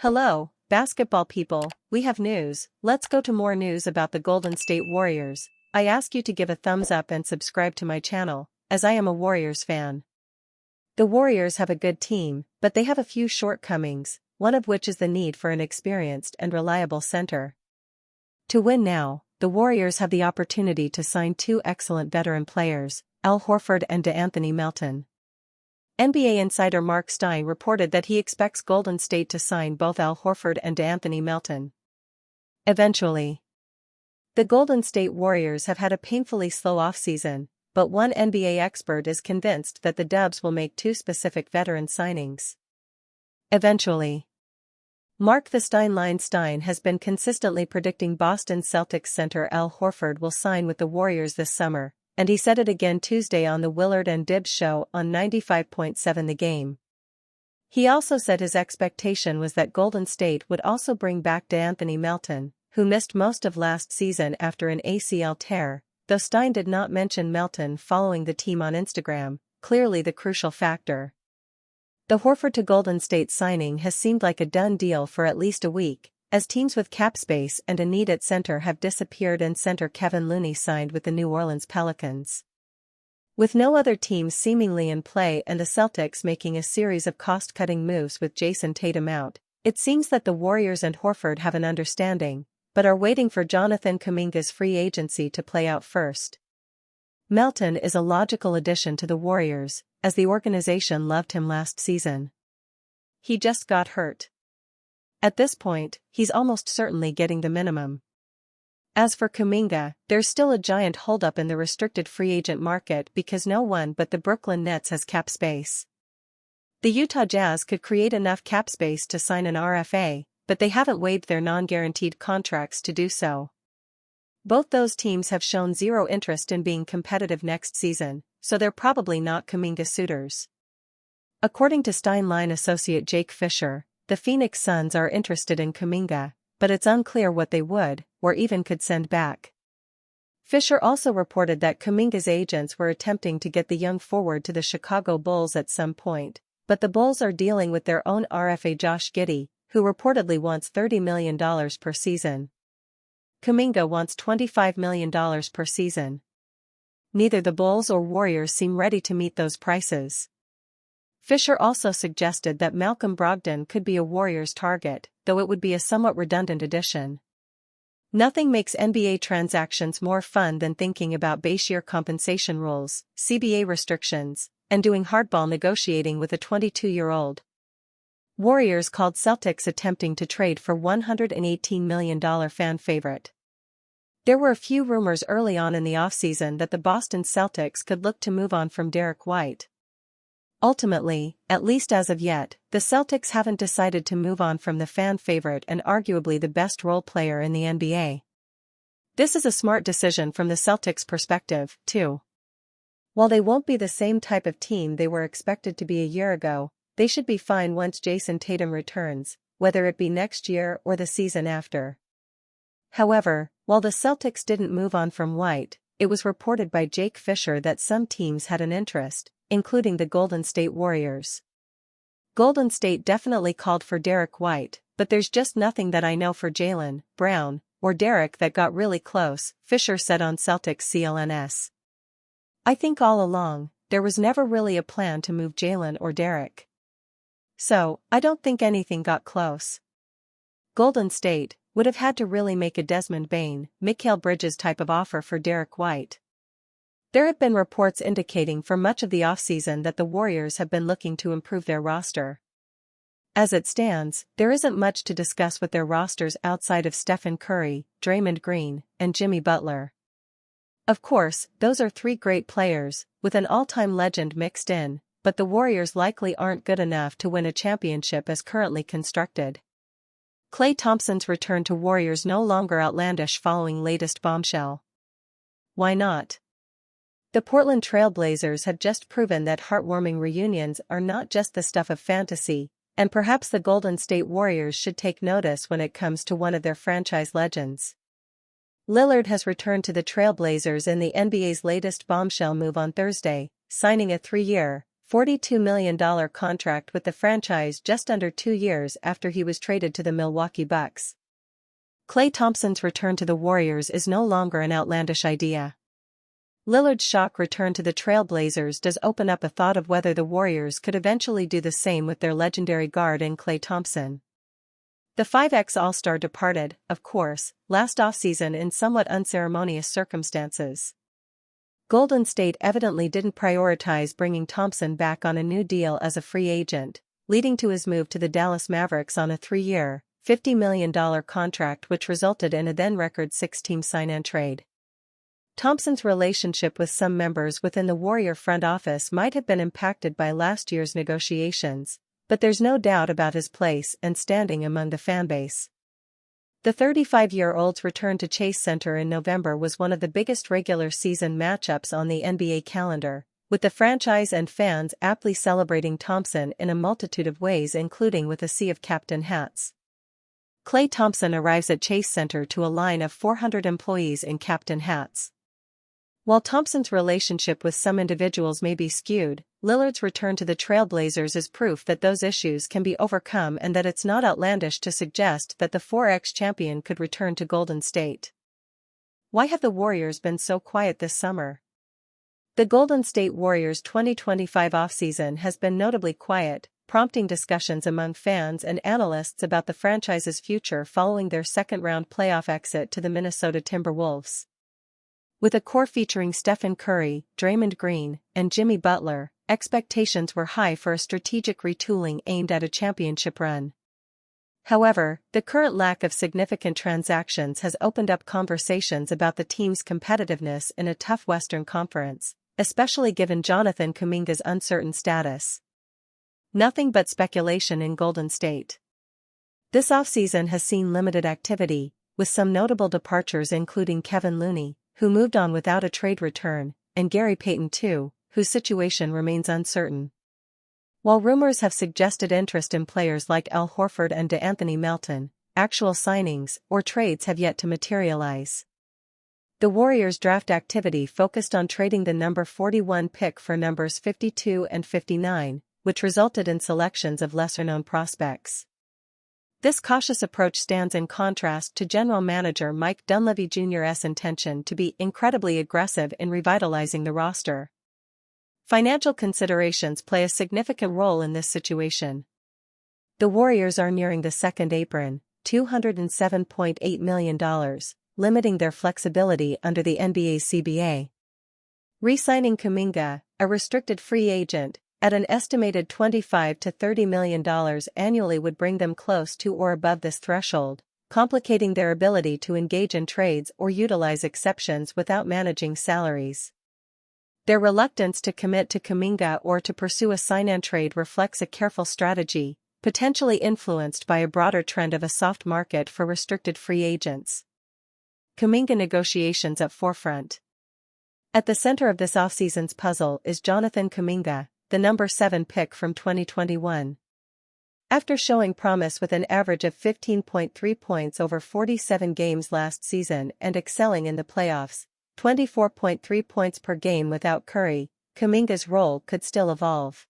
Hello, basketball people, we have news. Let's go to more news about the Golden State Warriors. I ask you to give a thumbs up and subscribe to my channel, as I am a Warriors fan. The Warriors have a good team, but they have a few shortcomings, one of which is the need for an experienced and reliable center. To win now, the Warriors have the opportunity to sign two excellent veteran players, Al Horford and DeAnthony Melton. NBA insider Mark Stein reported that he expects Golden State to sign both Al Horford and DeAnthony Melton eventually. The Golden State Warriors have had a painfully slow offseason, but one NBA expert is convinced that the Dubs will make two specific veteran signings eventually. Mark the Stein line. Stein has been consistently predicting Boston Celtics center Al Horford will sign with the Warriors this summer, and he said it again Tuesday on the Willard and Dibbs show on 95.7 The Game. He also said his expectation was that Golden State would also bring back DeAnthony Melton, who missed most of last season after an ACL tear, though Stein did not mention Melton following the team on Instagram, clearly the crucial factor. The Horford to Golden State signing has seemed like a done deal for at least a week, as teams with cap space and a need at center have disappeared and center Kevin Looney signed with the New Orleans Pelicans. With no other teams seemingly in play and the Celtics making a series of cost-cutting moves with Jason Tatum out, it seems that the Warriors and Horford have an understanding, but are waiting for Jonathan Kuminga's free agency to play out first. Melton is a logical addition to the Warriors, as the organization loved him last season. He just got hurt. At this point, he's almost certainly getting the minimum. As for Kuminga, there's still a giant holdup in the restricted free agent market because no one but the Brooklyn Nets has cap space. The Utah Jazz could create enough cap space to sign an RFA, but they haven't waived their non-guaranteed contracts to do so. Both those teams have shown zero interest in being competitive next season, so they're probably not Kuminga suitors. According to Stein line associate Jake Fisher, the Phoenix Suns are interested in Kuminga, but it's unclear what they would, or even could send back. Fisher also reported that Kuminga's agents were attempting to get the young forward to the Chicago Bulls at some point, but the Bulls are dealing with their own RFA Josh Giddey, who reportedly wants $30 million per season. Kuminga wants $25 million per season. Neither the Bulls or Warriors seem ready to meet those prices. Fisher also suggested that Malcolm Brogdon could be a Warriors target, though it would be a somewhat redundant addition. Nothing makes NBA transactions more fun than thinking about base year compensation rules, CBA restrictions, and doing hardball negotiating with a 22-year-old. Warriors called Celtics attempting to trade for $118 million fan favorite. There were a few rumors early on in the offseason that the Boston Celtics could look to move on from Derek White. Ultimately, at least as of yet, the Celtics haven't decided to move on from the fan favorite and arguably the best role player in the NBA. This is a smart decision from the Celtics' perspective, too. While they won't be the same type of team they were expected to be a year ago, they should be fine once Jason Tatum returns, whether it be next year or the season after. However, while the Celtics didn't move on from White, it was reported by Jake Fisher that some teams had an interest, including the Golden State Warriors. Golden State definitely called for Derek White, but there's just nothing that I know for Jaylen Brown or Derek that got really close, Fisher said on Celtics CLNS. I think all along, there was never really a plan to move Jaylen or Derek. So, I don't think anything got close. Golden State would have had to really make a Desmond Bane, Mikal Bridges type of offer for Derek White. There have been reports indicating for much of the offseason that the Warriors have been looking to improve their roster. As it stands, there isn't much to discuss with their rosters outside of Stephen Curry, Draymond Green, and Jimmy Butler. Of course, those are three great players, with an all-time legend mixed in, but the Warriors likely aren't good enough to win a championship as currently constructed. Klay Thompson's return to Warriors no longer outlandish following latest bombshell. Why not? The Portland Trail Blazers have just proven that heartwarming reunions are not just the stuff of fantasy, and perhaps the Golden State Warriors should take notice when it comes to one of their franchise legends. Lillard has returned to the Trail Blazers in the NBA's latest bombshell move on Thursday, signing a 3-year, $42 million contract with the franchise just under 2 years after he was traded to the Milwaukee Bucks. Klay Thompson's return to the Warriors is no longer an outlandish idea. Lillard's shock return to the Trail Blazers does open up a thought of whether the Warriors could eventually do the same with their legendary guard in Klay Thompson. The 5X All-Star departed, of course, last offseason in somewhat unceremonious circumstances. Golden State evidently didn't prioritize bringing Thompson back on a new deal as a free agent, leading to his move to the Dallas Mavericks on a 3-year, $50 million contract which resulted in a then-record 6-team sign-and trade. Thompson's relationship with some members within the Warrior front office might have been impacted by last year's negotiations, but there's no doubt about his place and standing among the fanbase. The 35-year-old's return to Chase Center in November was one of the biggest regular season matchups on the NBA calendar, with the franchise and fans aptly celebrating Thompson in a multitude of ways including with a sea of captain hats. Klay Thompson arrives at Chase Center to a line of 400 employees in captain hats. While Thompson's relationship with some individuals may be skewed, Lillard's return to the Trail Blazers is proof that those issues can be overcome and that it's not outlandish to suggest that the 4X champion could return to Golden State. Why have the Warriors been so quiet this summer? The Golden State Warriors' 2025 offseason has been notably quiet, prompting discussions among fans and analysts about the franchise's future following their second-round playoff exit to the Minnesota Timberwolves. With a core featuring Stephen Curry, Draymond Green, and Jimmy Butler, expectations were high for a strategic retooling aimed at a championship run. However, the current lack of significant transactions has opened up conversations about the team's competitiveness in a tough Western Conference, especially given Jonathan Kuminga's uncertain status. Nothing but speculation in Golden State. This offseason has seen limited activity, with some notable departures including Kevin Looney, who moved on without a trade return, and Gary Payton II, whose situation remains uncertain. While rumors have suggested interest in players like Al Horford and DeAnthony Melton, actual signings or trades have yet to materialize. The Warriors' draft activity focused on trading the number 41 pick for numbers 52 and 59, which resulted in selections of lesser-known prospects. This cautious approach stands in contrast to General Manager Mike Dunleavy Jr.'s intention to be incredibly aggressive in revitalizing the roster. Financial considerations play a significant role in this situation. The Warriors are nearing the second apron, $207.8 million, limiting their flexibility under the NBA's CBA. Re-signing Kuminga, a restricted free agent, at an estimated $25 to $30 million annually would bring them close to or above this threshold, complicating their ability to engage in trades or utilize exceptions without managing salaries. Their reluctance to commit to Kuminga or to pursue a sign-and trade reflects a careful strategy, potentially influenced by a broader trend of a soft market for restricted free agents. Kuminga negotiations at forefront. At the center of this offseason's puzzle is Jonathan Kuminga, the number 7 pick from 2021. After showing promise with an average of 15.3 points over 47 games last season and excelling in the playoffs, 24.3 points per game without Curry, Kuminga's role could still evolve.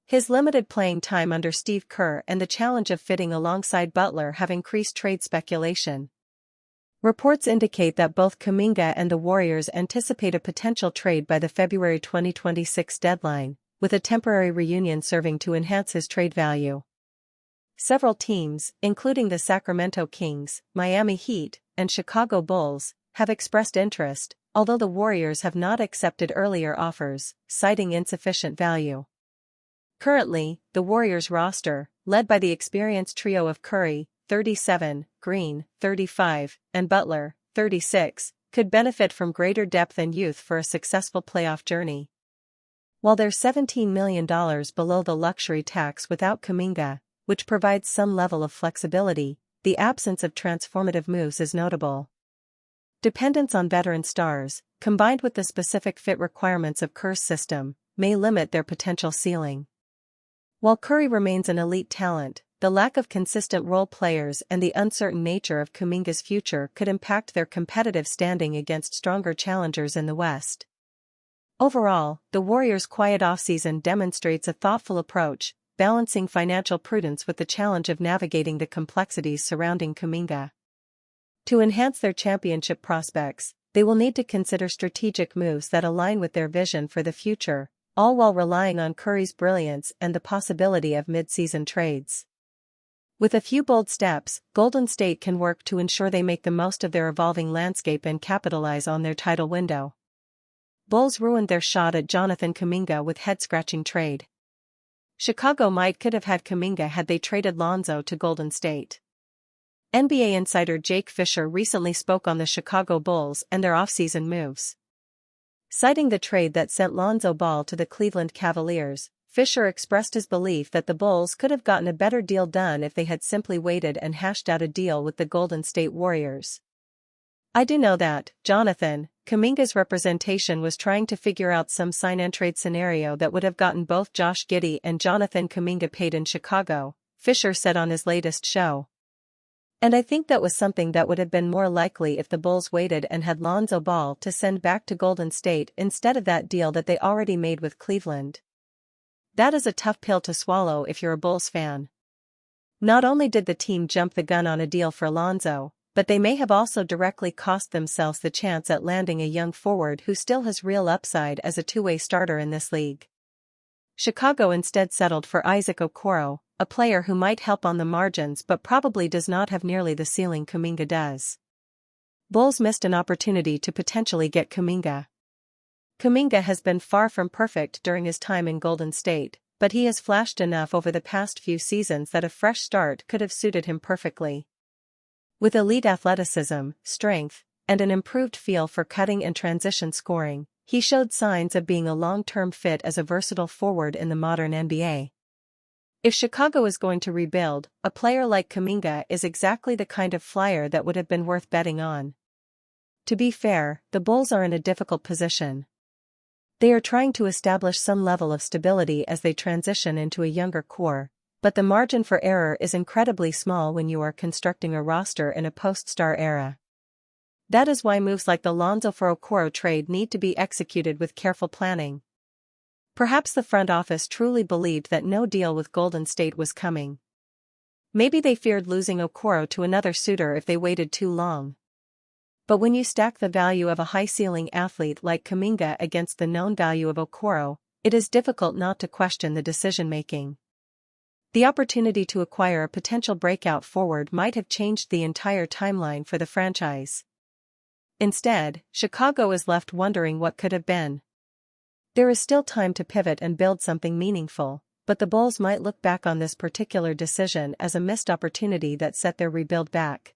His limited playing time under Steve Kerr and the challenge of fitting alongside Butler have increased trade speculation. Reports indicate that both Kuminga and the Warriors anticipate a potential trade by the February 2026 deadline, with a temporary reunion serving to enhance his trade value. Several teams, including the Sacramento Kings, Miami Heat, and Chicago Bulls, have expressed interest, although the Warriors have not accepted earlier offers, citing insufficient value. Currently, the Warriors roster, led by the experienced trio of Curry, 37, Green, 35, and Butler, 36, could benefit from greater depth and youth for a successful playoff journey. While they're $17 million below the luxury tax without Kuminga, which provides some level of flexibility, the absence of transformative moves is notable. Dependence on veteran stars, combined with the specific fit requirements of Kerr's system, may limit their potential ceiling. While Curry remains an elite talent, the lack of consistent role players and the uncertain nature of Kuminga's future could impact their competitive standing against stronger challengers in the West. Overall, the Warriors' quiet offseason demonstrates a thoughtful approach, balancing financial prudence with the challenge of navigating the complexities surrounding Kuminga. To enhance their championship prospects, they will need to consider strategic moves that align with their vision for the future, all while relying on Curry's brilliance and the possibility of mid-season trades. With a few bold steps, Golden State can work to ensure they make the most of their evolving landscape and capitalize on their title window. Bulls ruined their shot at Jonathan Kuminga with head-scratching trade. Chicago could have had Kuminga had they traded Lonzo to Golden State. NBA insider Jake Fisher recently spoke on the Chicago Bulls and their offseason moves. Citing the trade that sent Lonzo Ball to the Cleveland Cavaliers, Fisher expressed his belief that the Bulls could have gotten a better deal done if they had simply waited and hashed out a deal with the Golden State Warriors. "I do know that, Jonathan, Kuminga's representation was trying to figure out some sign-and-trade scenario that would have gotten both Josh Giddey and Jonathan Kuminga paid in Chicago," Fisher said on his latest show. "And I think that was something that would have been more likely if the Bulls waited and had Lonzo Ball to send back to Golden State instead of that deal that they already made with Cleveland. That is a tough pill to swallow if you're a Bulls fan. Not only did the team jump the gun on a deal for Lonzo, but they may have also directly cost themselves the chance at landing a young forward who still has real upside as a two-way starter in this league." Chicago instead settled for Isaac Okoro, a player who might help on the margins but probably does not have nearly the ceiling Kuminga does. Bulls missed an opportunity to potentially get Kuminga. Kuminga has been far from perfect during his time in Golden State, but he has flashed enough over the past few seasons that a fresh start could have suited him perfectly. With elite athleticism, strength, and an improved feel for cutting and transition scoring, he showed signs of being a long-term fit as a versatile forward in the modern NBA. If Chicago is going to rebuild, a player like Kuminga is exactly the kind of flyer that would have been worth betting on. To be fair, the Bulls are in a difficult position. They are trying to establish some level of stability as they transition into a younger core, but the margin for error is incredibly small when you are constructing a roster in a post-star era. That is why moves like the Lonzo for Okoro trade need to be executed with careful planning. Perhaps the front office truly believed that no deal with Golden State was coming. Maybe they feared losing Okoro to another suitor if they waited too long. But when you stack the value of a high-ceiling athlete like Kuminga against the known value of Okoro, it is difficult not to question the decision-making. The opportunity to acquire a potential breakout forward might have changed the entire timeline for the franchise. Instead, Chicago is left wondering what could have been. There is still time to pivot and build something meaningful, but the Bulls might look back on this particular decision as a missed opportunity that set their rebuild back.